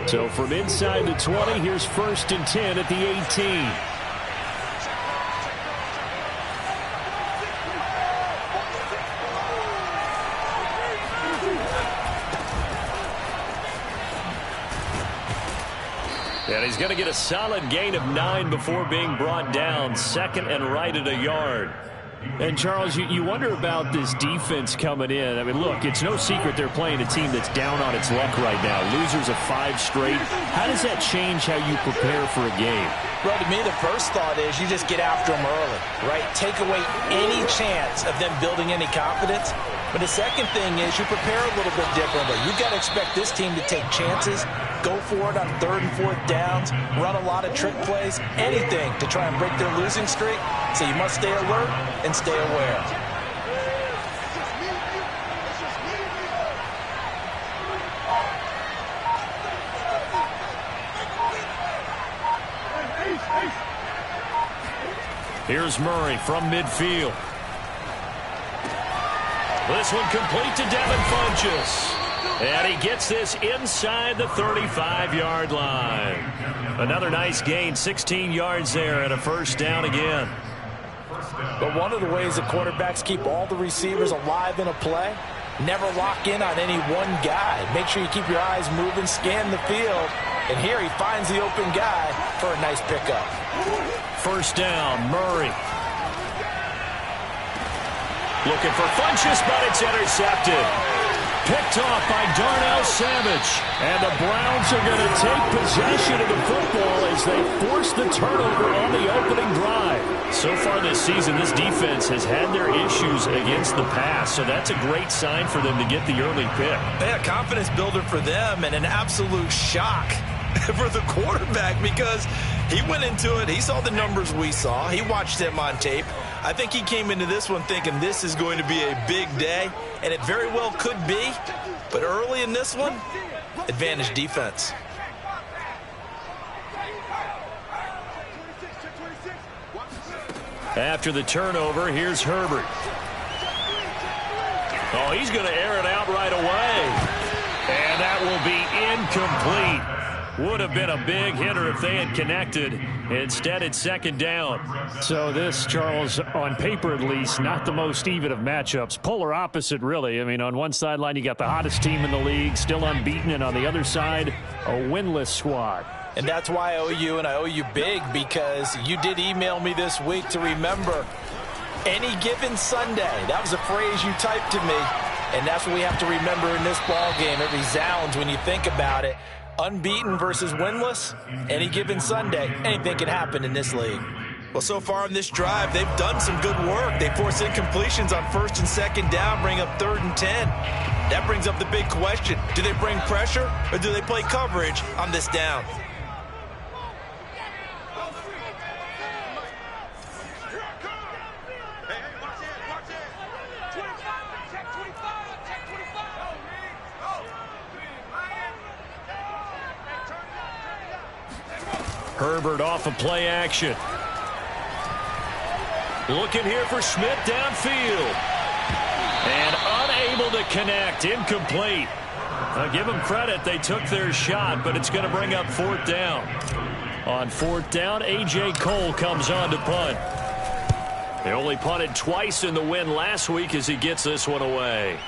So from inside the 20, here's 1st and 10 at the 18. And he's going to get a solid gain of 9 before being brought down. 2nd and right at a yard. And, Charles, you wonder about this defense coming in. I mean, look, it's no secret they're playing a team that's down on its luck right now. Losers of 5 straight. How does that change how you prepare for a game? Well, to me, the first thought is you just get after them early, right? Take away any chance of them building any confidence. But the second thing is you prepare a little bit differently. You've got to expect this team to take chances, go for it on 3rd and 4th downs, run a lot of trick plays, anything to try and break their losing streak. So you must stay alert and stay aware. Here's Murray from midfield. This one complete to Devin Funchess. And he gets this inside the 35-yard line. Another nice gain, 16 yards there, and a 1st down again. But one of the ways that quarterbacks keep all the receivers alive in a play, never lock in on any one guy. Make sure you keep your eyes moving, scan the field. And here he finds the open guy for a nice pickup. 1st down, Murray. Looking for Funchess, but it's intercepted. Picked off by Darnell Savage. And the Browns are going to take possession of the football as they force the turnover on the opening drive. So far this season, this defense has had their issues against the pass, so that's a great sign for them to get the early pick. Yeah, confidence builder for them and an absolute shock for the quarterback because he went into it. He saw the numbers we saw. He watched them on tape. I think he came into this one thinking this is going to be a big day, and it very well could be. But early in this one, advantage defense. After the turnover, here's Herbert. Oh, he's going to air it out right away. And that will be incomplete. Would have been a big hitter if they had connected. Instead, it's 2nd down. So this, Charles, on paper at least, not the most even of matchups. Polar opposite, really. I mean, on one sideline, you got the hottest team in the league, still unbeaten, and on the other side, a winless squad. And that's why I owe you, and I owe you big, because you did email me this week to remember any given Sunday. That was a phrase you typed to me, and that's what we have to remember in this ball game. It resounds when you think about it. Unbeaten versus winless, any given Sunday, anything can happen in this league. Well, so far in this drive, they've done some good work. They force incompletions on 1st and 2nd down, bring up 3rd and 10. That brings up the big question. Do they bring pressure, or do they play coverage on this down? Herbert off of play action. Looking here for Schmidt downfield. And unable to connect. Incomplete. I'll give them credit. They took their shot, but it's going to bring up 4th down. On 4th down, A.J. Cole comes on to punt. They only punted twice in the win last week as he gets this one away.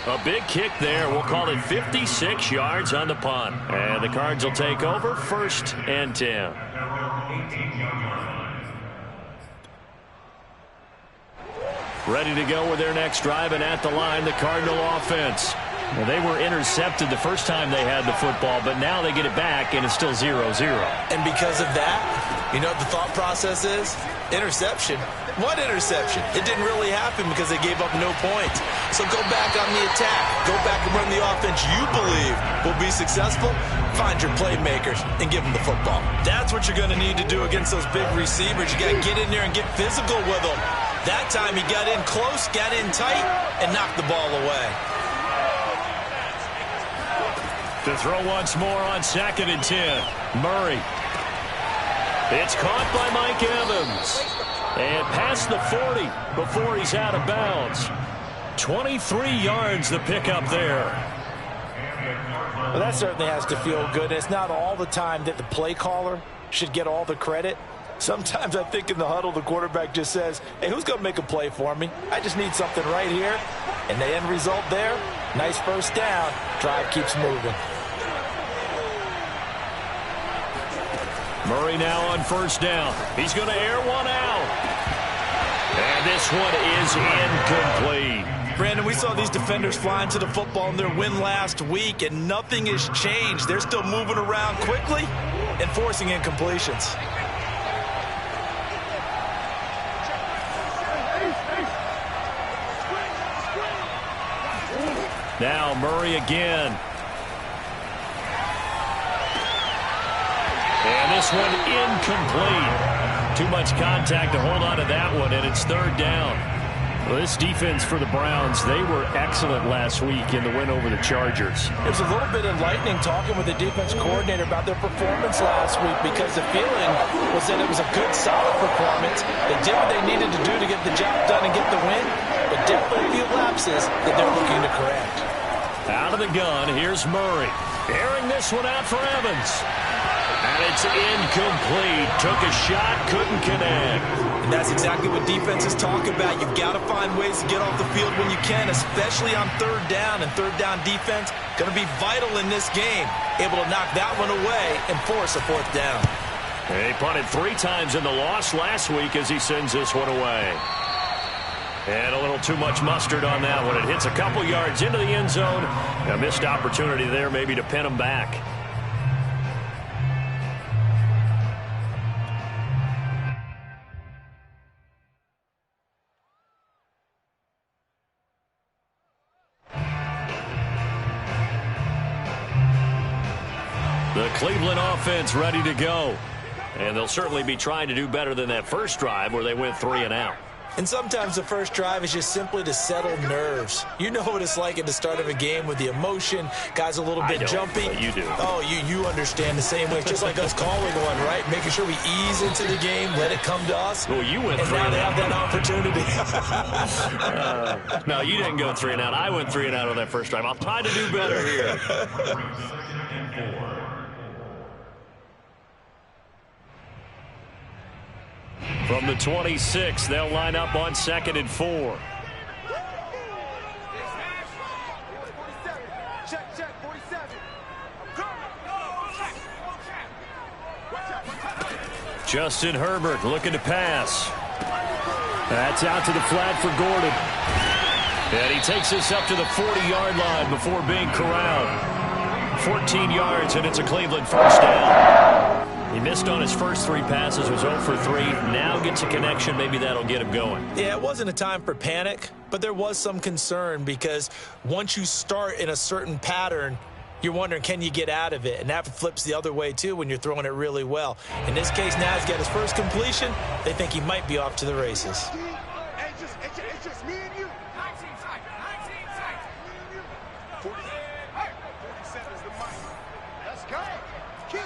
A big kick there. We'll call it 56 yards on the punt. And the Cards will take over 1st and 10. Ready to go with their next drive, and at the line, the Cardinal offense. Well, they were intercepted the first time they had the football, but now they get it back, and it's still 0-0. And because of that, you know what the thought process is? Interception. What interception? It didn't really happen because they gave up no points. So go back on the attack. Go back and run the offense you believe will be successful. Find your playmakers and give them the football. That's what you're going to need to do against those big receivers. You got to get in there and get physical with them. That time he got in close, got in tight, and knocked the ball away. To throw once more on 2nd and 10. Murray. It's caught by Mike Evans. And past the 40 before he's out of bounds. 23 yards the pickup there. Well, that certainly has to feel good. It's not all the time that the play caller should get all the credit. Sometimes I think in the huddle, the quarterback just says, hey, who's going to make a play for me? I just need something right here. And the end result there, nice first down. Drive keeps moving. Murray now on first down. He's going to air one out. And this one is incomplete. Brandon, we saw these defenders flying to the football in their win last week, and nothing has changed. They're still moving around quickly and forcing incompletions. Now Murray again. And this one incomplete. Too much contact to hold on to that one, and it's third down. Well, this defense for the Browns, they were excellent last week in the win over the Chargers. It was a little bit enlightening talking with the defense coordinator about their performance last week, because the feeling was that it was a good, solid performance. They did what they needed to do to get the job done and get the win, but definitely a few lapses that they're looking to correct. Out of the gun, here's Murray. Airing this one out for Evans. And it's incomplete. Took a shot, couldn't connect. And that's exactly what defenses talk about. You've got to find ways to get off the field when you can, especially on third down. And third down defense going to be vital in this game. Able to knock that one away and force a fourth down. He punted 3 times in the loss last week as he sends this one away. And a little too much mustard on that one. It hits a couple yards into the end zone. A missed opportunity there maybe to pin him back. The Cleveland offense ready to go. And they'll certainly be trying to do better than that first drive where they went 3 and out. And sometimes the first drive is just simply to settle nerves. You know what it's like at the start of a game with the emotion, guys a little bit jumpy. But you do. Oh, you understand the same way. It's just like us calling one, right? Making sure we ease into the game, let it come to us. Well, you went 3 and and now out. they have that opportunity. No, you didn't go 3 and out. I went 3 and out on that first drive. I'll try to do better here. From the 26, they'll line up on 2nd and 4. Justin Herbert looking to pass. That's out to the flat for Gordon. And he takes this up to the 40-yard line before being corralled. 14 yards, and it's a Cleveland first down. He missed on his first 3 passes, was 0 for 3. Now gets a connection. Maybe that'll get him going. Yeah, it wasn't a time for panic, but there was some concern because once you start in a certain pattern, you're wondering, can you get out of it? And that flips the other way, too, when you're throwing it really well. In this case, now he's got his first completion. They think he might be off to the races. It's just me and you. 19 sight. 47 is the mic. Let's go. Kill.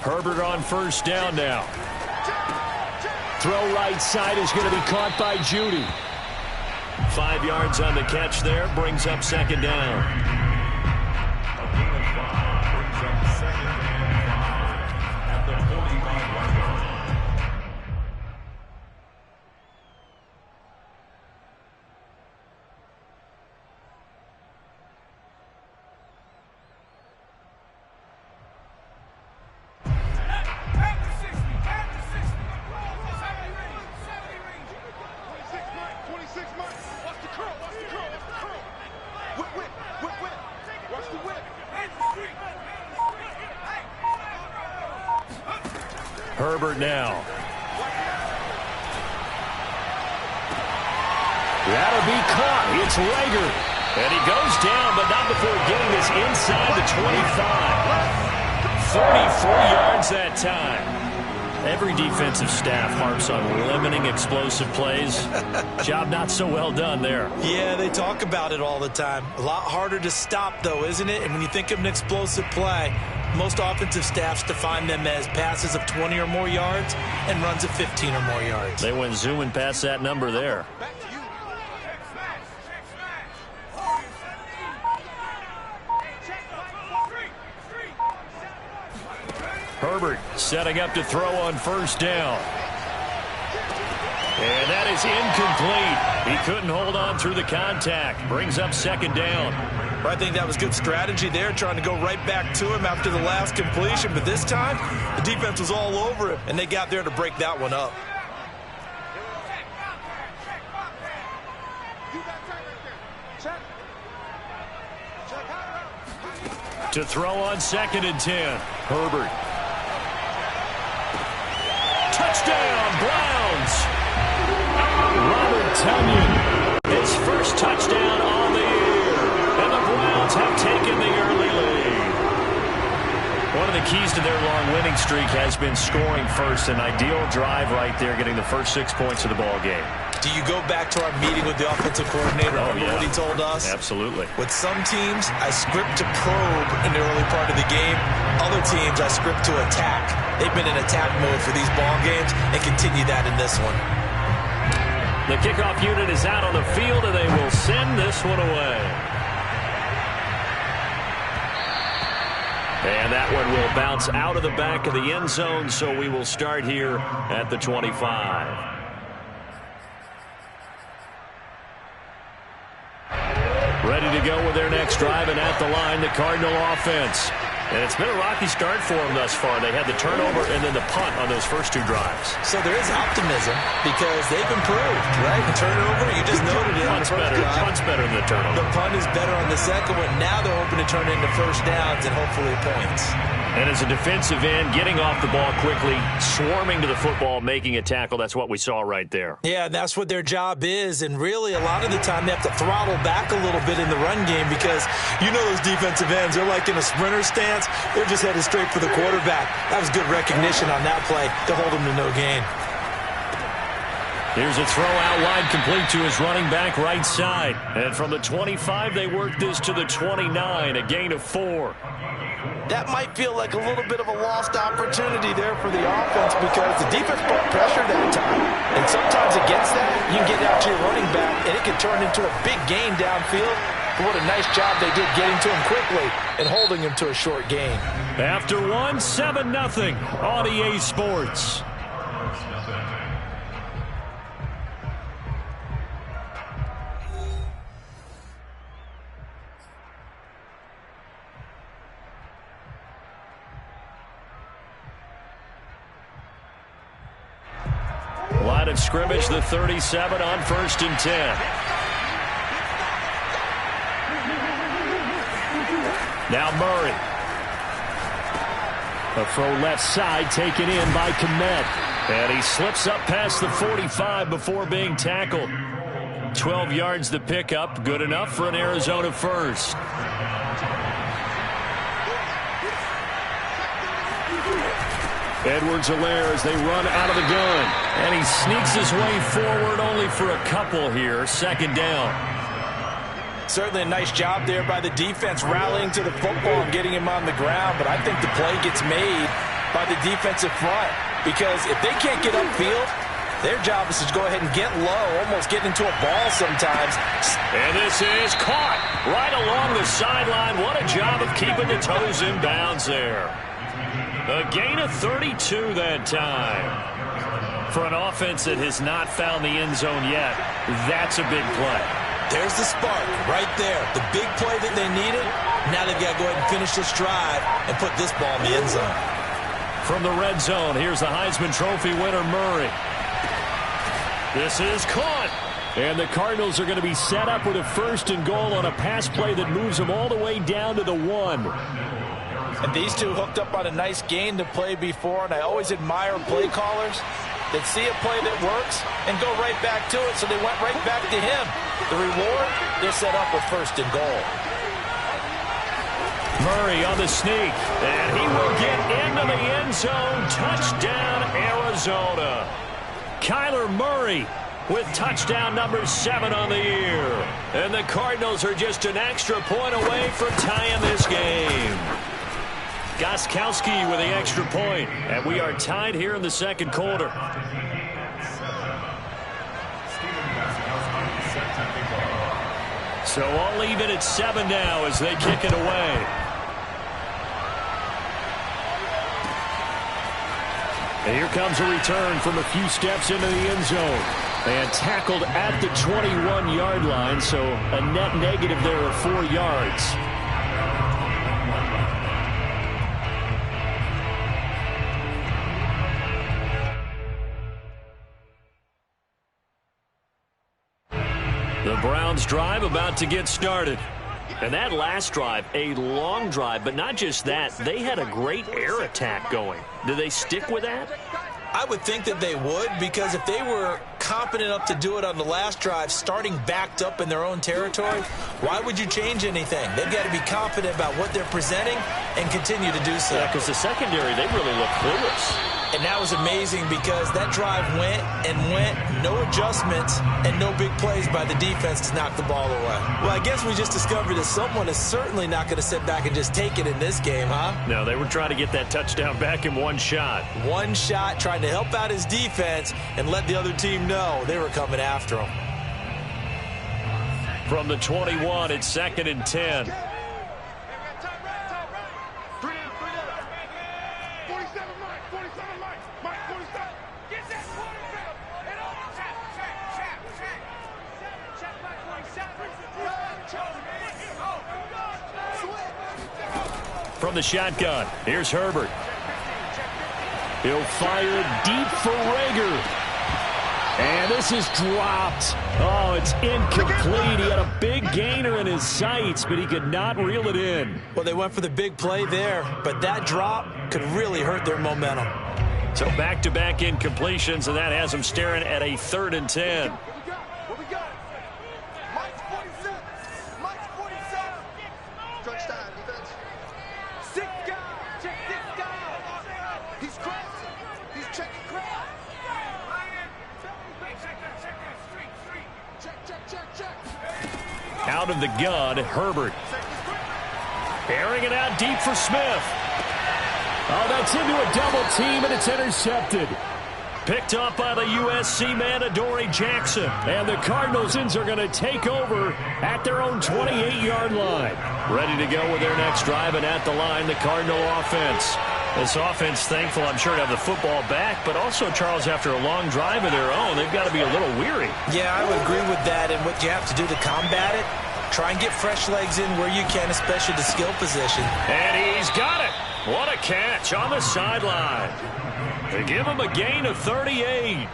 Herbert on first down now. Throw right side is going to be caught by Judy. 5 yards on the catch there. Brings up 2nd down. A gain of 5 brings up 2nd and 5 at the 45-yard line. Herbert now. That'll be caught. It's Rager. And he goes down, but not before getting this inside the 25. 44 yards that time. Every defensive staff harps on limiting explosive plays. Job not so well done there. Yeah, they talk about it all the time. A lot harder to stop, though, isn't it? And when you think of an explosive play, Most offensive staffs define them as passes of 20 or more yards and runs of 15 or more yards. They went zooming past that number there. Herbert setting up to throw on first down. And that is incomplete. He couldn't hold on through the contact. Brings up second down. I think that was good strategy there, trying to go right back to him after the last completion. But this time, the defense was all over him, and they got there to break that one up. To throw on second and 10. Herbert. Touchdown, Browns! Robert Tonyan, his first touchdown on the year. And the Browns have taken the early lead. One of the keys to their long winning streak has been scoring first. An ideal drive right there, getting the first 6 points of the ball game. Do you go back to our meeting with the offensive coordinator? Oh, yeah. What he told us? Absolutely. With some teams, I script to probe in the early part of the game. Other teams, I script to attack. They've been in attack mode for these ball games and continue that in this one. The kickoff unit is out on the field, and they will send this one away. And that one will bounce out of the back of the end zone, so we will start here at the 25. Ready to go with their next drive, and at the line, the Cardinal offense. And it's been a rocky start for them thus far. They had the turnover and then the punt on those first two drives. So there is optimism because they've improved, right? The turnover, you just noted it. Punt's better than the turnover. The punt is better on the second one. Now they're hoping to turn it into first downs and hopefully points. And as a defensive end, getting off the ball quickly, swarming to the football, making a tackle, that's what we saw right there. Yeah, that's what their job is. And really, a lot of the time, they have to throttle back a little bit in the run game because you know those defensive ends, they're like in a sprinter stance. They're just headed straight for the quarterback. That was good recognition on that play to hold him to no gain. Here's a throw out wide, complete to his running back right side. And from the 25, they work this to the 29, a gain of 4. That might feel like a little bit of a lost opportunity there for the offense because the defense brought pressure that time. And sometimes against that, you can get out to your running back, and it can turn into a big gain downfield. But what a nice job they did getting to him quickly and holding him to a short gain. After one, 7-0 on EA Sports. Line of scrimmage, the 37 on 1st and 10. Now Murray. A throw left side taken in by Kmet. And he slips up past the 45 before being tackled. 12 yards the pickup. Good enough for an Arizona first. Edwards-Helaire as they run out of the gun. And he sneaks his way forward only for a couple here. Second down. Certainly a nice job there by the defense rallying to the football and getting him on the ground. But I think the play gets made by the defensive front. Because if they can't get upfield, their job is to go ahead and get low, almost get into a ball sometimes. And this is caught right along the sideline. What a job of keeping the toes in bounds there. A gain of 32 that time. For an offense that has not found the end zone yet, that's a big play. There's the spark right there. The big play that they needed. Now they've got to go ahead and finish this drive and put this ball in the end zone. From the red zone, here's the Heisman Trophy winner, Murray. This is caught. And the Cardinals are going to be set up with a 1st and goal on a pass play that moves them all the way down to the 1. And these two hooked up on a nice game to play before, and I always admire play callers that see a play that works and go right back to it, so they went right back to him. The reward, they're set up with 1st and goal. Murray on the sneak, and he will get into the end zone. Touchdown, Arizona. Kyler Murray with touchdown number 7 on the year. And the Cardinals are just an extra point away from tying this game. Gostkowski with the extra point. And we are tied here in the second quarter. So all even at 7 now as they kick it away. And here comes a return from a few steps into the end zone. And tackled at the 21-yard line, so a net negative there of 4 yards. The Browns drive about to get started. And that last drive, a long drive, but not just that, they had a great air attack going. Do they stick with that? I would think that they would, because if they were confident enough to do it on the last drive, starting backed up in their own territory, why would you change anything? They've got to be confident about what they're presenting and continue to do so. Yeah, because the secondary, they really look clueless. And that was amazing because that drive went and went, no adjustments, and no big plays by the defense to knock the ball away. Well, I guess we just discovered that someone is certainly not going to sit back and just take it in this game, huh? No, they were trying to get that touchdown back in one shot. One shot, trying to help out his defense and let the other team know they were coming after him. From the 21, it's 2nd and 10. From the shotgun, here's Herbert. He'll fire deep for Rager. And this is dropped. Oh, it's incomplete. He had a big gainer in his sights, but he could not reel it in. Well, they went for the big play there, but that drop could really hurt their momentum. So back-to-back incompletions, and that has them staring at a 3rd and 10. Out of the gun, Herbert. Airing it out deep for Smith. Oh, that's into a double team, and it's intercepted. Picked up by the USC man, Adoree Jackson. And the Cardinals are going to take over at their own 28-yard line. Ready to go with their next drive, and at the line, the Cardinal offense. This offense, thankful, I'm sure, to have the football back, but also, Charles, after a long drive of their own, they've got to be a little weary. Yeah, I would agree with that, and what you have to do to combat it, try and get fresh legs in where you can, especially the skill position. And he's got it. What a catch on the sideline. They give him a gain of 38.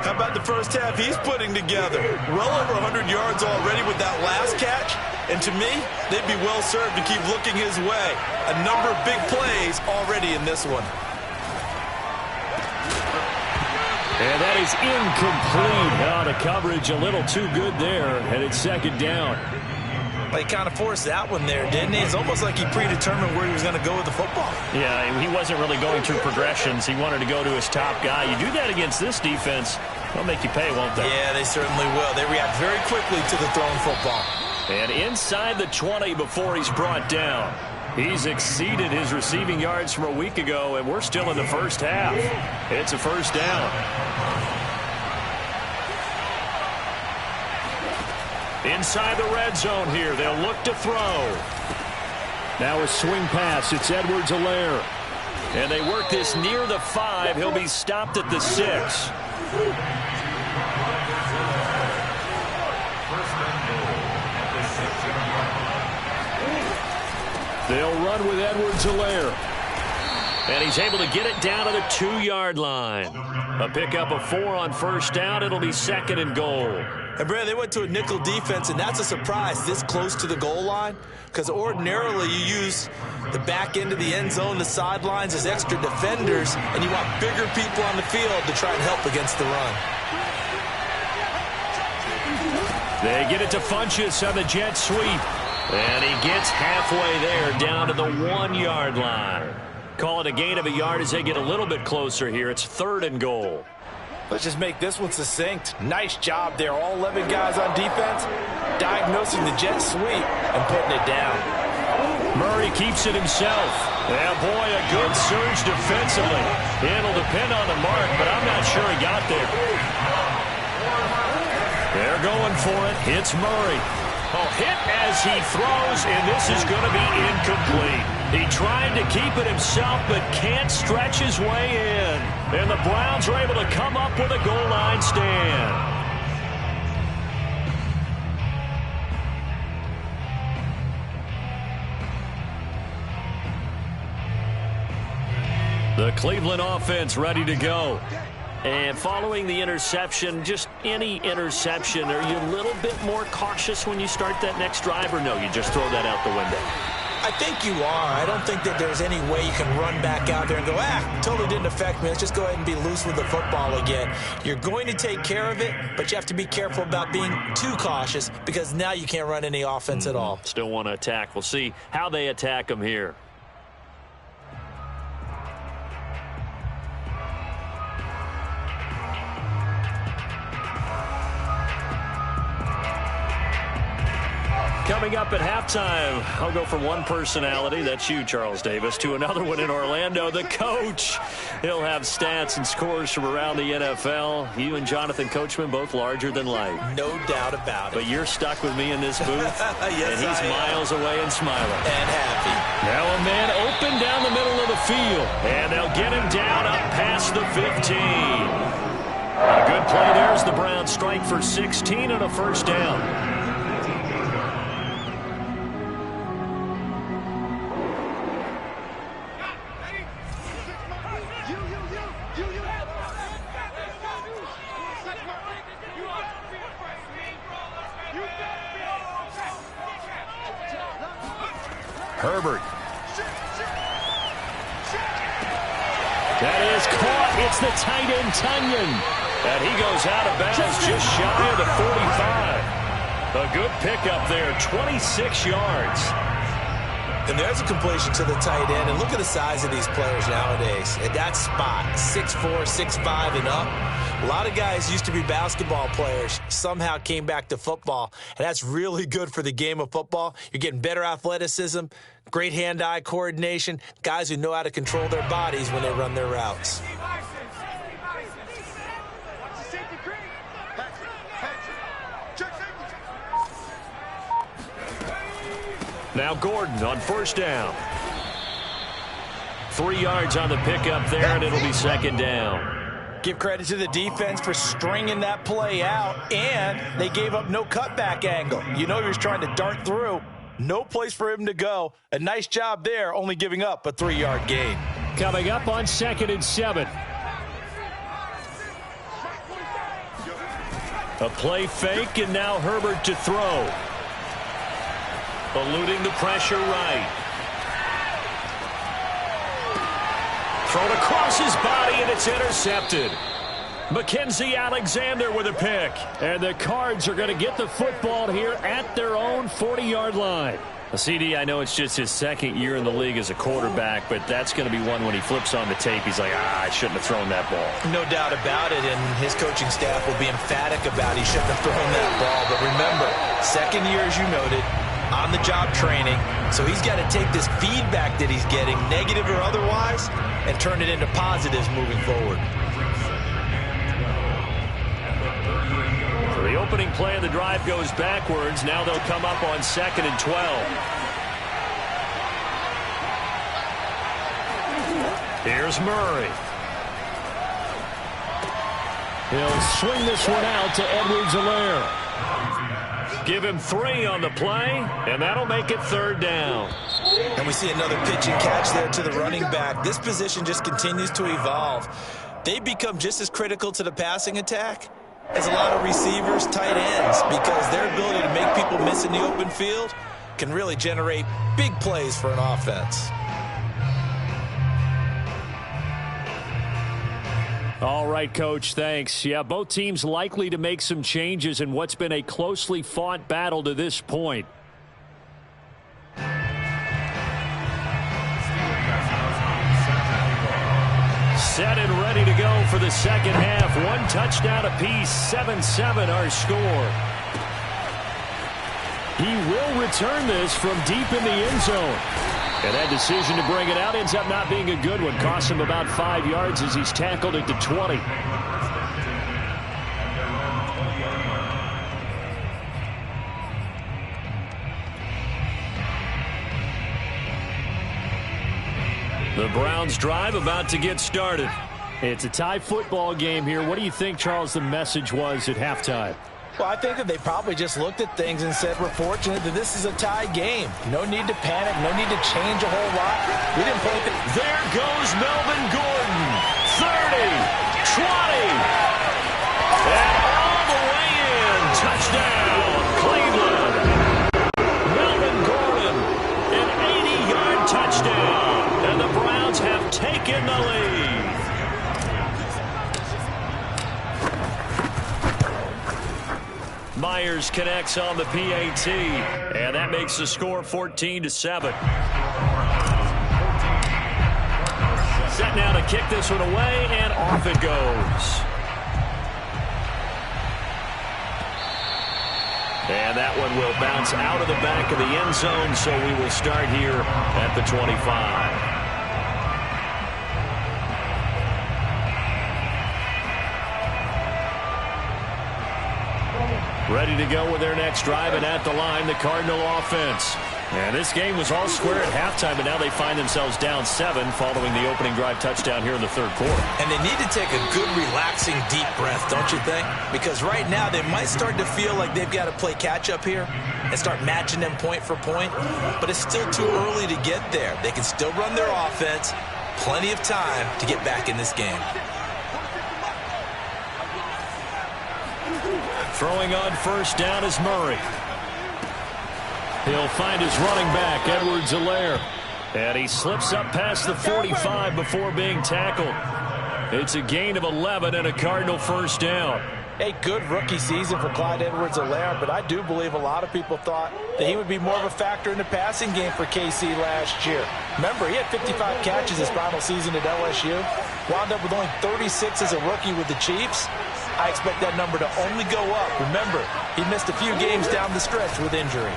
How about the first half he's putting together? Well over 100 yards already with that last catch. And to me, they'd be well served to keep looking his way. A number of big plays already in this one. And that is incomplete. Oh, the coverage a little too good there, and it's 2nd down. Well, he kind of forced that one there, didn't he? It's almost like he predetermined where he was going to go with the football. Yeah, he wasn't really going through progressions. He wanted to go to his top guy. You do that against this defense, they'll make you pay, won't they? Yeah, they certainly will. They react very quickly to the thrown football. And inside the 20 before he's brought down. He's exceeded his receiving yards from a week ago, and we're still in the first half. It's a 1st down. Inside the red zone here. They'll look to throw. Now a swing pass. It's Edwards-Helaire. And they work this near the 5. He'll be stopped at the 6. They'll run with Edwards-Helaire. And he's able to get it down to the 2-yard line. A pickup of 4 on 1st down. It'll be 2nd and goal. And, Brad, they went to a nickel defense, and that's a surprise this close to the goal line, because ordinarily you use the back end of the end zone, the sidelines as extra defenders, and you want bigger people on the field to try and help against the run. They get it to Funchess on the jet sweep. And he gets halfway there down to the 1-yard line. Call it a gain of a yard as they get a little bit closer here. It's 3rd and goal. Let's just make this one succinct. Nice job there. All 11 guys on defense diagnosing the jet sweep and putting it down. Murray keeps it himself. Yeah, boy, a good surge defensively. It'll depend on the mark, but I'm not sure he got there. They're going for it. Hits Murray. Oh, hit as he throws, and this is going to be incomplete. He tried to keep it himself, but can't stretch his way in. And the Browns are able to come up with a goal line stand. The Cleveland offense ready to go. And following the interception, just any interception, are you a little bit more cautious when you start that next drive, or no, you just throw that out the window? I think you are. I don't think that there's any way you can run back out there and go, totally didn't affect me. Let's just go ahead and be loose with the football again. You're going to take care of it, but you have to be careful about being too cautious because now you can't run any offense at all. Still want to attack. We'll see how they attack them here. Coming up at halftime, I'll go from one personality, that's you, Charles Davis, to another one in Orlando, the coach. He'll have stats and scores from around the NFL. You and Jonathan Coachman, both larger than life. No doubt about it. But you're stuck with me in this booth, yes, and he's miles away and smiling. And happy. Now a man open down the middle of the field, and they'll get him down up past the 15. A good play there as the Browns strike for 16 and a first down. Herbert. That is caught. It's the tight end, Tunyon. And he goes out of bounds just shy of the 45. A good pickup there, 26 yards. And there's a completion to the tight end. And look at the size of these players nowadays. At that spot, 6'4", 6'5", and up. A lot of guys used to be basketball players, somehow came back to football. And that's really good for the game of football. You're getting better athleticism, great hand-eye coordination, guys who know how to control their bodies when they run their routes. Now Gordon on first down. 3 yards on the pickup there, and it'll be second down. Give credit to the defense for stringing that play out, and they gave up no cutback angle. You know he was trying to dart through. No place for him to go. A nice job there, only giving up a 3-yard gain. Coming up on 2nd and 7. A play fake, and now Herbert to throw. Eluding the pressure right. Thrown across his body, and it's intercepted. Mackenzie Alexander with a pick. And the Cards are going to get the football here at their own 40-yard line. CD, I know it's just his second year in the league as a quarterback, but that's going to be one when he flips on the tape. He's like, I shouldn't have thrown that ball. No doubt about it, and his coaching staff will be emphatic about he shouldn't have thrown that ball. But remember, second year, as you noted, on-the-job training. So he's got to take this feedback that he's getting, negative or otherwise, and turn it into positives moving forward. So the opening play of the drive goes backwards. Now they'll come up on 2nd and 12. Here's Murray. He'll swing this one out to Edwards-Helaire. Give him 3 on the play, and that'll make it 3rd down. And we see another pitch and catch there to the running back. This position just continues to evolve. They become just as critical to the passing attack as a lot of receivers, tight ends, because their ability to make people miss in the open field can really generate big plays for an offense. All right, Coach, thanks. Yeah, both teams likely to make some changes in what's been a closely fought battle to this point. Set and ready to go for the second half. 1 touchdown apiece, 7-7 our score. He will return this from deep in the end zone. And that decision to bring it out ends up not being a good one. Costs him about 5 yards as he's tackled at the 20. The Browns drive about to get started. It's a tie football game here. What do you think, Charles, the message was at halftime? Well, I think that they probably just looked at things and said, we're fortunate that this is a tie game. No need to panic. No need to change a whole lot. We didn't play it. There goes Melvin Gordon. 30, 20. And all the way in. Touchdown, Cleveland. Melvin Gordon, an 80-yard touchdown. And the Browns have taken the lead. Myers connects on the PAT, and that makes the score 14-7. Set now to kick this one away, and off it goes. And that one will bounce out of the back of the end zone, so we will start here at the 25. Ready to go with their next drive, and at the line, the Cardinal offense. And this game was all square at halftime, but now they find themselves down 7 following the opening drive touchdown here in the third quarter. And they need to take a good, relaxing, deep breath, don't you think? Because right now they might start to feel like they've got to play catch-up here and start matching them point for point, but it's still too early to get there. They can still run their offense. Plenty of time to get back in this game. Throwing on first down is Murray. He'll find his running back, Edwards-Helaire. And he slips up past the 45 before being tackled. It's a gain of 11 and a Cardinal first down. A good rookie season for Clyde Edwards-Helaire, but I do believe a lot of people thought that he would be more of a factor in the passing game for KC last year. Remember, he had 55 catches his final season at LSU. Wound up with only 36 as a rookie with the Chiefs. I expect that number to only go up. Remember, he missed a few games down the stretch with injury.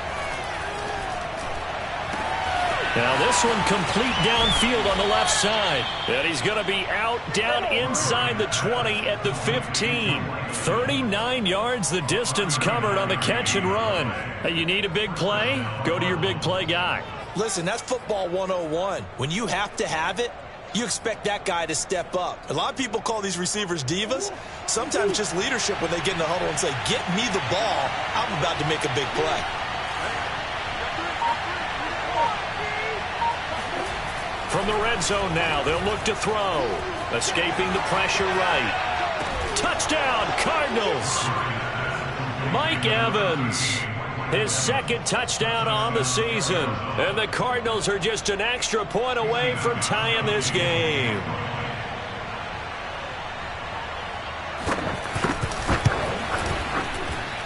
Now this one complete downfield on the left side. And he's going to be out down inside the 20 at the 15. 39 yards the distance covered on the catch and run. Hey, you need a big play? Go to your big play guy. Listen, that's football 101. When you have to have it, you expect that guy to step up. A lot of people call these receivers divas. Sometimes just leadership when they get in the huddle and say, get me the ball. I'm about to make a big play. From the red zone now, they'll look to throw. Escaping the pressure right. Touchdown, Cardinals. Mike Evans. His second touchdown on the season. And the Cardinals are just an extra point away from tying this game.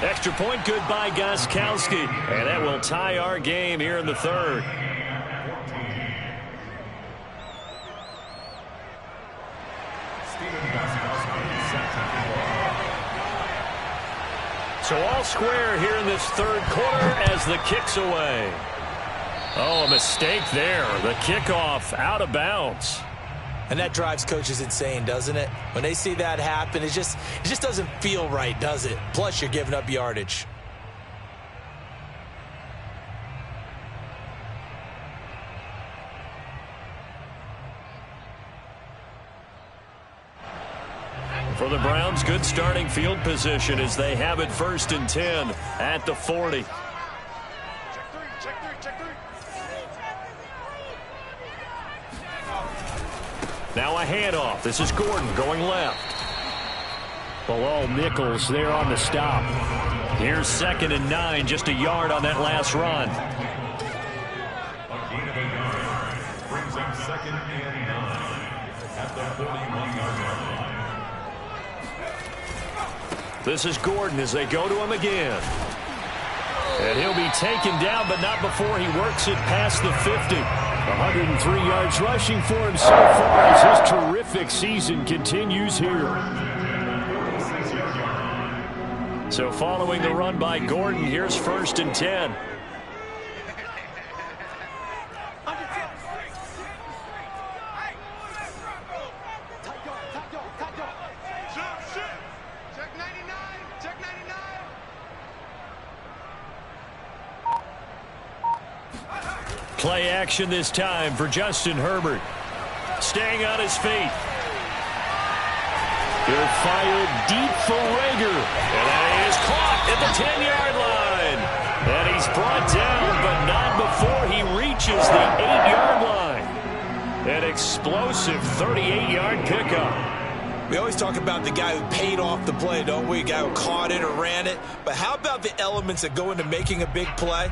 Extra point good by Gostkowski. And that will tie our game here in the third. So all square here in this third quarter as the kick's away. Oh, a mistake there. The kickoff out of bounds. And that drives coaches insane, doesn't it? When they see that happen, it just doesn't feel right, does it? Plus, you're giving up yardage. For the Browns, good starting field position as they have it 1st and 10 at the 40. Now a handoff. This is Gordon going left. Below Nichols there on the stop. Here's 2nd and 9, just a yard on that last run. A gain of a yard brings up 2nd and 9 at the 41-yard line. This is Gordon as they go to him again. And he'll be taken down, but not before he works it past the 50. 103 yards rushing for him so far as his terrific season continues here. So following the run by Gordon, here's 1st and 10. Play action this time for Justin Herbert. Staying on his feet. He'll fire deep for Rager. And that is caught at the 10-yard line. And he's brought down, but not before he reaches the 8-yard line. An explosive 38-yard pickup. We always talk about the guy who paid off the play, don't we? A guy who caught it or ran it. But how about the elements that go into making a big play?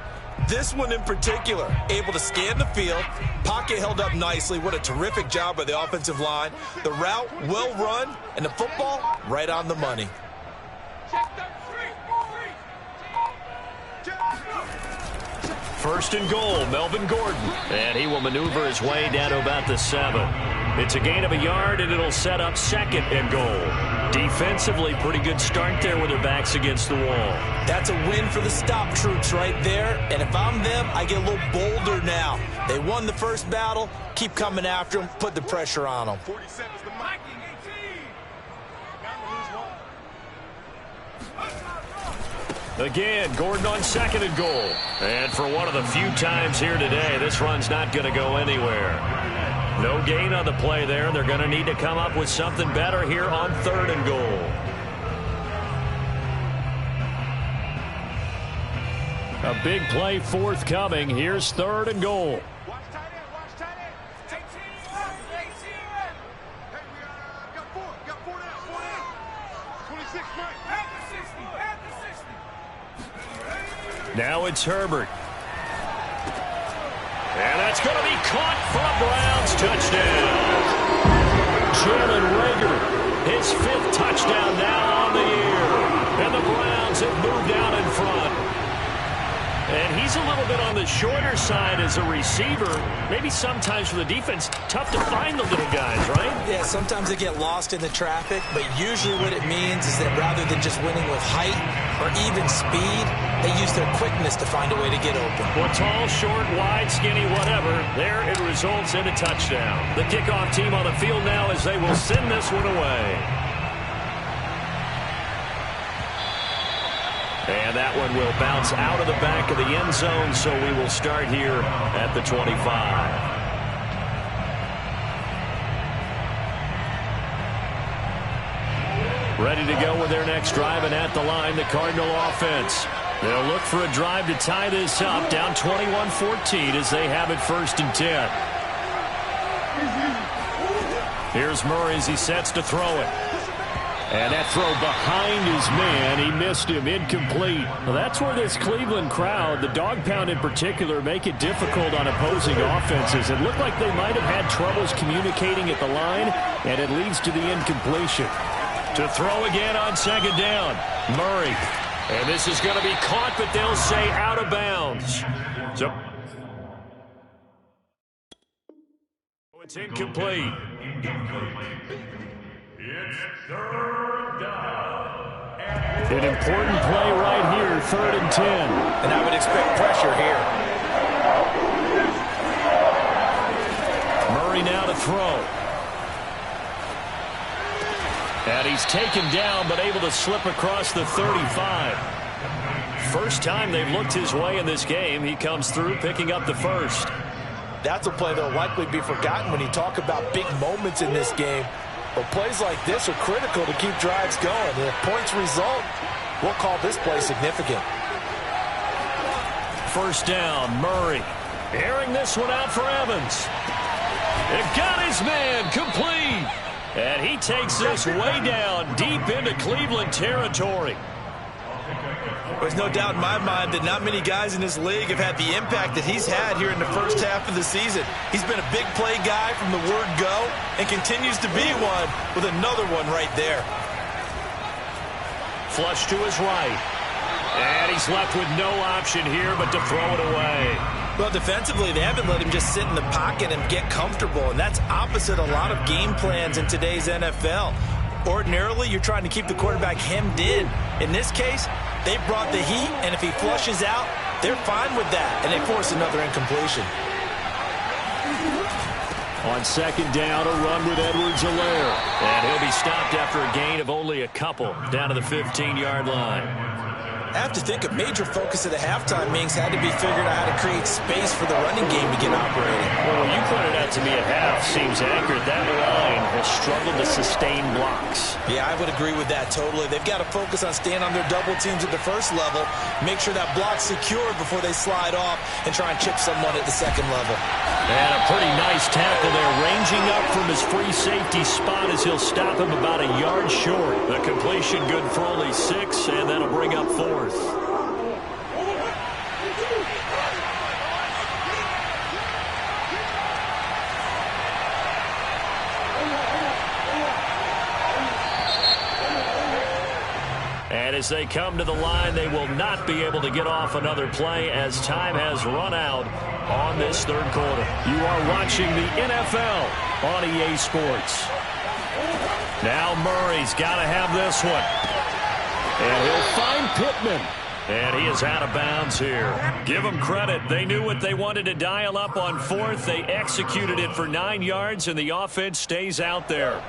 This one in particular, able to scan the field, pocket held up nicely. What a terrific job by the offensive line. The route, well run, and the football, right on the money. First and goal, Melvin Gordon. And he will maneuver his way down to about the 7. It's a gain of a yard, and it'll set up 2nd and goal. Defensively, pretty good start there with their backs against the wall. That's a win for the stop troops right there. And if I'm them, I get a little bolder now. They won the first battle. Keep coming after them. Put the pressure on them. 47 is the mic. Again, Gordon on 2nd and goal. And for one of the few times here today, this run's not going to go anywhere. No gain on the play there. They're going to need to come up with something better here on 3rd and goal. A big play forthcoming. Here's 3rd and goal. Watch tight end. Watch tight end. 18. Hey, we got 4. Got 4 down. 4 down. 26, Mike. At the 60. At the 60. Now it's Herbert. And that's going to be caught for a Browns touchdown. Jalen Rager, his 5th touchdown now on the year. And the Browns have moved out in front. And he's a little bit on the shorter side as a receiver. Maybe sometimes for the defense, tough to find the little guys, right? Yeah, sometimes they get lost in the traffic, but usually what it means is that rather than just winning with height or even speed, they use their quickness to find a way to get open. Well, tall, short, wide, skinny, whatever, there it results in a touchdown. The kickoff team on the field now as they will send this one away. And that one will bounce out of the back of the end zone, so we will start here at the 25. Ready to go with their next drive, and at the line, the Cardinal offense. They'll look for a drive to tie this up, down 21-14 as they have it 1st and 10. Here's Murray as he sets to throw it. And that throw behind his man, he missed him, incomplete. Well, that's where this Cleveland crowd, the dog pound in particular, make it difficult on opposing offenses. It looked like they might have had troubles communicating at the line, and it leads to the incompletion. To throw again on 2nd down, Murray. And this is going to be caught, but they'll say out of bounds. So it's incomplete. It's 3rd down. An important play right here, 3rd and 10. And I would expect pressure here. Murray now to throw. And he's taken down, but able to slip across the 35. First time they've looked his way in this game. He comes through, picking up the 1st. That's a play that will likely be forgotten when you talk about big moments in this game. But plays like this are critical to keep drives going. And if points result, we'll call this play significant. 1st down, Murray. Airing this one out for Evans. They've got his man complete. And he takes this way down deep into Cleveland territory. There's no doubt in my mind that not many guys in this league have had the impact that he's had here in the first half of the season. He's been a big play guy from the word go and continues to be one with another one right there. Flush to his right. And he's left with no option here but to throw it away. Well, defensively, they haven't let him just sit in the pocket and get comfortable, and that's opposite a lot of game plans in today's NFL. Ordinarily, you're trying to keep the quarterback hemmed in. In this case, they brought the heat, and if he flushes out, they're fine with that, and they force another incompletion. On second down, a run with Edwards-Helaire. And he'll be stopped after a gain of only a couple down to the 15-yard line. I have to think a major focus at the halftime means had to be figured out how to create space for the running game to get operating. Well, you pointed out to me at half seems accurate. That line has struggled to sustain blocks. Yeah, I would agree with that totally. They've got to focus on staying on their double teams at the first level, make sure that block's secured before they slide off and try and chip someone at the second level. And a pretty nice tackle there, ranging up from his free safety spot as he'll stop him about a yard short. The completion good for only 6, and that'll bring up 4th. And as they come to the line, they will not be able to get off another play as time has run out on this third quarter. You are watching the NFL on EA Sports. Now Murray's got to have this one. And he'll find Pittman. And he is out of bounds here. Give them credit. They knew what they wanted to dial up on 4th. They executed it for 9 yards, and the offense stays out there.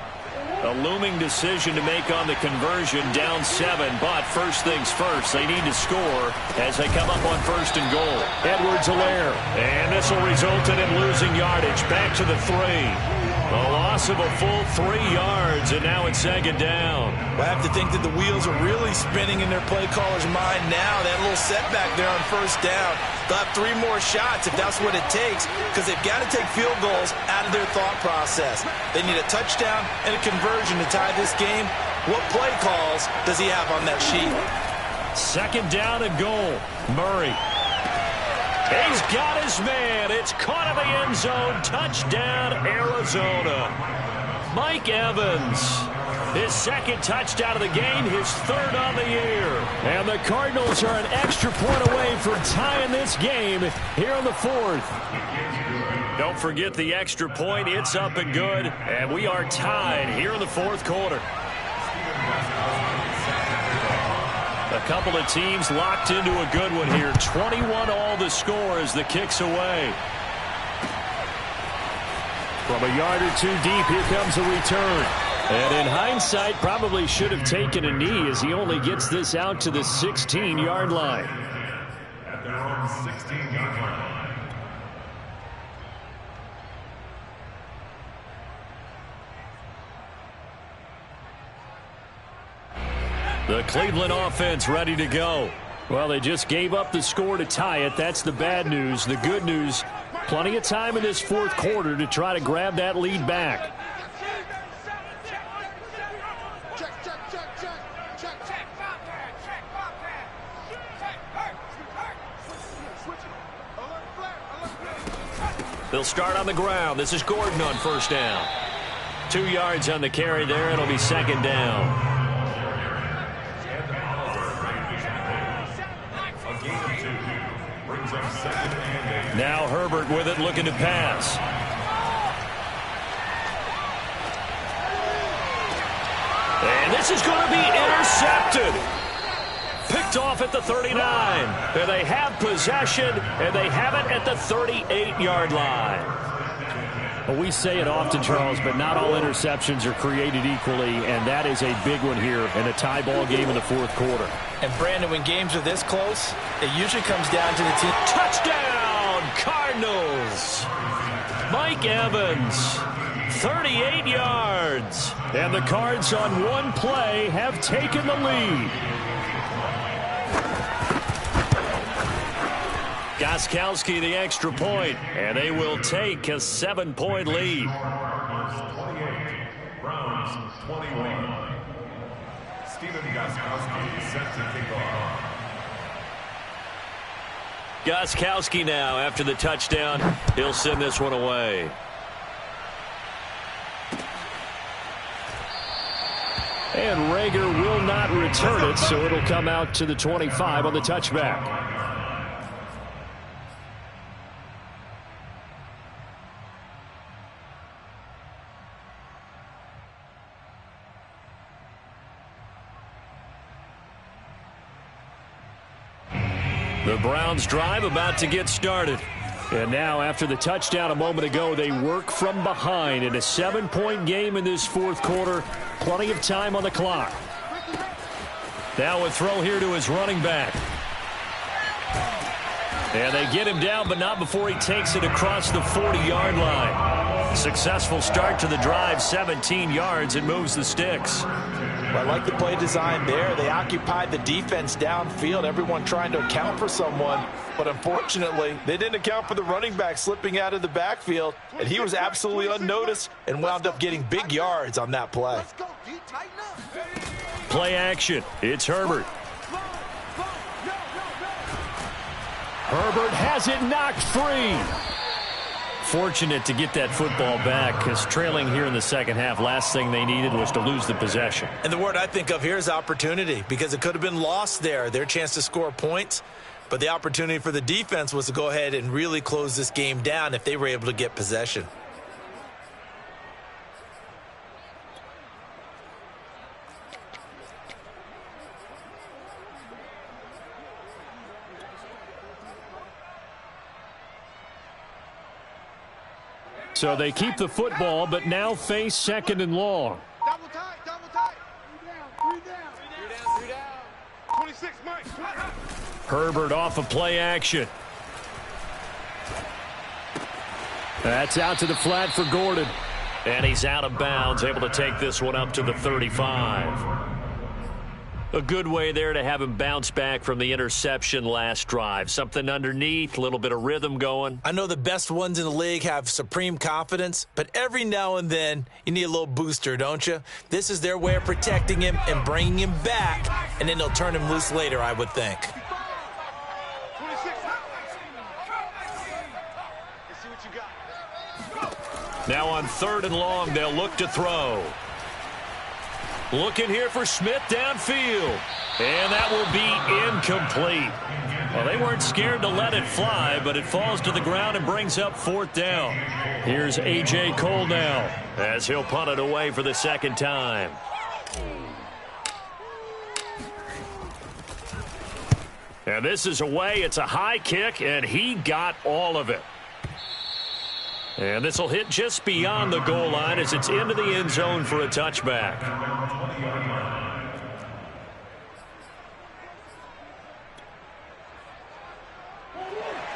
A looming decision to make on the conversion, down 7. But first things first, they need to score as they come up on 1st and goal. Edwards-Helaire. And this will result in him losing yardage. Back to the 3. A loss of a full 3 yards, and now it's second down. Well, I have to think that the wheels are really spinning in their play caller's mind now. That little setback there on 1st down. They'll have 3 more shots if that's what it takes, because they've got to take field goals out of their thought process. They need a touchdown and a conversion to tie this game. What play calls does he have on that sheet? Second down and goal. Murray. He's got his man. It's caught in the end zone. Touchdown, Arizona. Mike Evans. His 2nd touchdown of the game, his 3rd on the year. And the Cardinals are an extra point away from tying this game here on the 4th. Don't forget the extra point. It's up and good. And we are tied here in the 4th quarter. A couple of teams locked into a good one here. 21 all the score as the kick's away. From a yard or 2 deep, here comes a return. And in hindsight, probably should have taken a knee as he only gets this out to the 16-yard line. At their own 16-yard line. The Cleveland offense ready to go. Well, they just gave up the score to tie it. That's the bad news. The good news, plenty of time in this 4th quarter to try to grab that lead back. They'll start on the ground. This is Gordon on 1st down. 2 yards on the carry there. It'll be 2nd down. Now Herbert with it, looking to pass. And this is going to be intercepted. Picked off at the 39. And they have possession, and they have it at the 38-yard line. Well, we say it often, Charles, but not all interceptions are created equally, and that is a big one here in a tie ball game in the 4th quarter. And, Brandon, when games are this close, it usually comes down to the team. Touchdown, Cardinals! Mike Evans, 38 yards. And the Cards on one play have taken the lead. Gostkowski the extra point, and they will take a 7-point lead. 28, Browns 21. Stephen Gostkowski set to kick off. Gostkowski now after the touchdown. He'll send this one away. And Rager will not return it, so it'll come out to the 25 on the touchback. The Browns drive about to get started. And now, after the touchdown a moment ago, they work from behind in a 7-point game in this fourth quarter. Plenty of time on the clock. Now a throw here to his running back. And they get him down, but not before he takes it across the 40-yard line. Successful start to the drive, 17 yards, and moves the sticks. Well, I like the play design there. They occupied the defense downfield, everyone trying to account for someone. But unfortunately, they didn't account for the running back slipping out of the backfield, and he was absolutely unnoticed and wound up getting big yards on that play. Play action. It's Herbert. Herbert has it knocked free. Fortunate to get that football back, because trailing here in the second half, last thing they needed was to lose the possession. And the word I think of here is opportunity, because it could have been lost there, their chance to score points. But the opportunity for the defense was to go ahead and really close this game down if they were able to get possession. So they keep the football, but now face second and long. Double tight, double tight. Three down. 26, Mike. Herbert off of play action. That's out to the flat for Gordon. And he's out of bounds, able to take this one up to the 35. A good way there to have him bounce back from the interception last drive. Something underneath, a little bit of rhythm going. I know the best ones in the league have supreme confidence, but every now and then you need a little booster, don't you? This is their way of protecting him and bringing him back, and then they'll turn him loose later, I would think. 26. Let's see what you got. Now on third and long, they'll look to throw. Looking here for Smith downfield. And that will be incomplete. Well, they weren't scared to let it fly, but it falls to the ground and brings up fourth down. Here's A.J. Cole now, as he'll punt it away for the second time. And this is away. It's a high kick, and he got all of it. And this will hit just beyond the goal line as it's into the end zone for a touchback.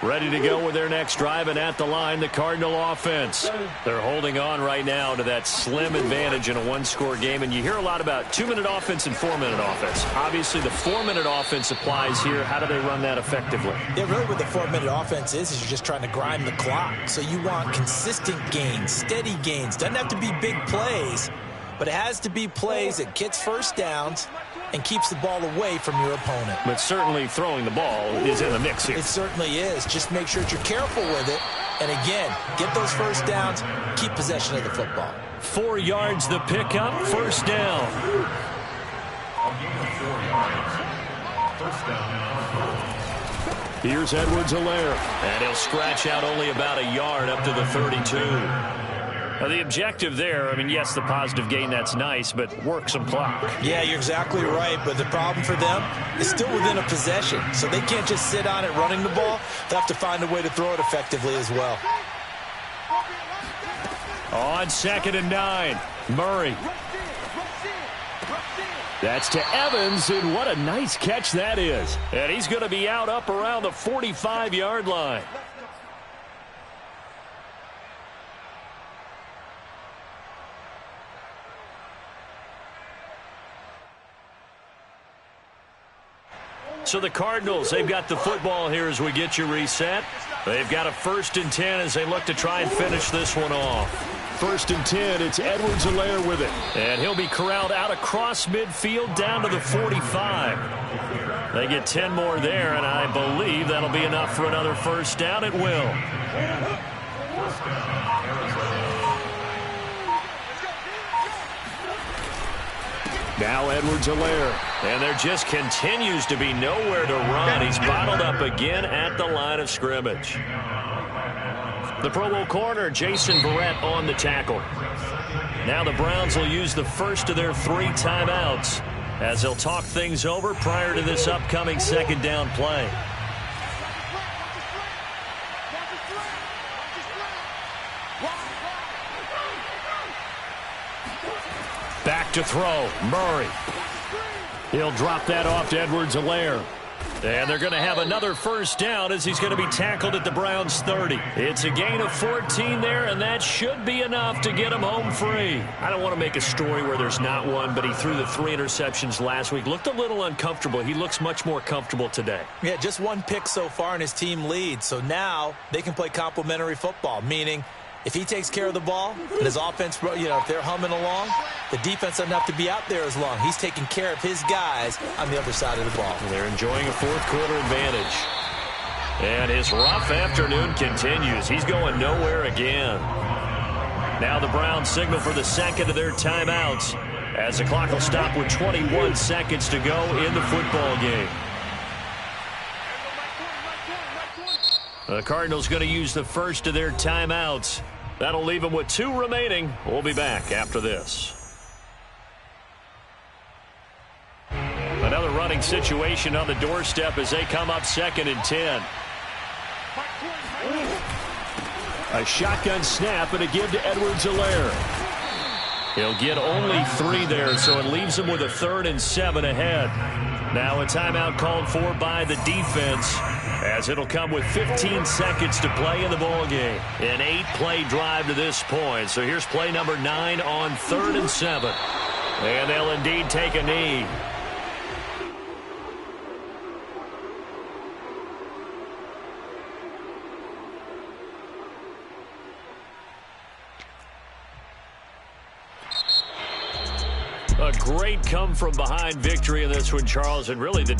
Ready to go with their next drive, and at the line, the Cardinal offense. They're holding on right now to that slim advantage in a one-score game, and you hear a lot about 2-minute offense and 4-minute offense. Obviously, the 4-minute offense applies here. How do they run that effectively? Yeah, really what the 4-minute offense is you're just trying to grind the clock. So you want consistent gains, steady gains. Doesn't have to be big plays, but it has to be plays that gets first downs and keeps the ball away from your opponent. But certainly throwing the ball is in the mix here. It certainly is. Just make sure that you're careful with it. And again, get those first downs, keep possession of the football. 4 yards the pickup, first down. Here's Edwards-Helaire. And he'll scratch out only about a yard up to the 32. Now, the objective there, I mean, yes, the positive gain, that's nice, but work some clock. Yeah, you're exactly right, but the problem for them is still within a possession, so they can't just sit on it running the ball. They have to find a way to throw it effectively as well. On 2nd and 9, Murray. That's to Evans, and what a nice catch that is. And he's going to be out up around the 45-yard line. So the Cardinals, they've got the football here as we get you reset. They've got a 1st and 10 as they look to try and finish this one off. 1st and 10, it's Edwards-Helaire with it. And he'll be corralled out across midfield down to the 45. They get 10 more there, and I believe that'll be enough for another first down. It will. Now Edwards-Helaire. And there just continues to be nowhere to run. He's bottled up again at the line of scrimmage. The Pro Bowl corner, Jason Verrett, on the tackle. Now the Browns will use the first of their 3 timeouts as they'll talk things over prior to this upcoming second down play. Back to throw, Murray. He'll drop that off to Edwards-Helaire. And they're going to have another first down as he's going to be tackled at the Browns' 30. It's a gain of 14 there, and that should be enough to get him home free. I don't want to make a story where there's not one, but he threw the 3 interceptions last week. Looked a little uncomfortable. He looks much more comfortable today. Yeah, just 1 pick so far and his team leads. So now they can play complementary football, meaning if he takes care of the ball and his offense, if they're humming along, the defense doesn't have to be out there as long. He's taking care of his guys on the other side of the ball. They're enjoying a fourth-quarter advantage. And his rough afternoon continues. He's going nowhere again. Now the Browns signal for the second of their timeouts as the clock will stop with 21 seconds to go in the football game. The Cardinals going to use the first of their timeouts. That'll leave them with 2 remaining. We'll be back after this. Another running situation on the doorstep as they come up 2nd and 10. A shotgun snap and a give to Edwards-Helaire. He'll get only 3 there, so it leaves him with a 3rd and 7 ahead. Now a timeout called for by the defense, as it'll come with 15 seconds to play in the ballgame. An 8-play drive to this point. So here's play number 9 on 3rd and 7. And they'll indeed take a knee. A great come-from-behind victory in this one, Charles, and really the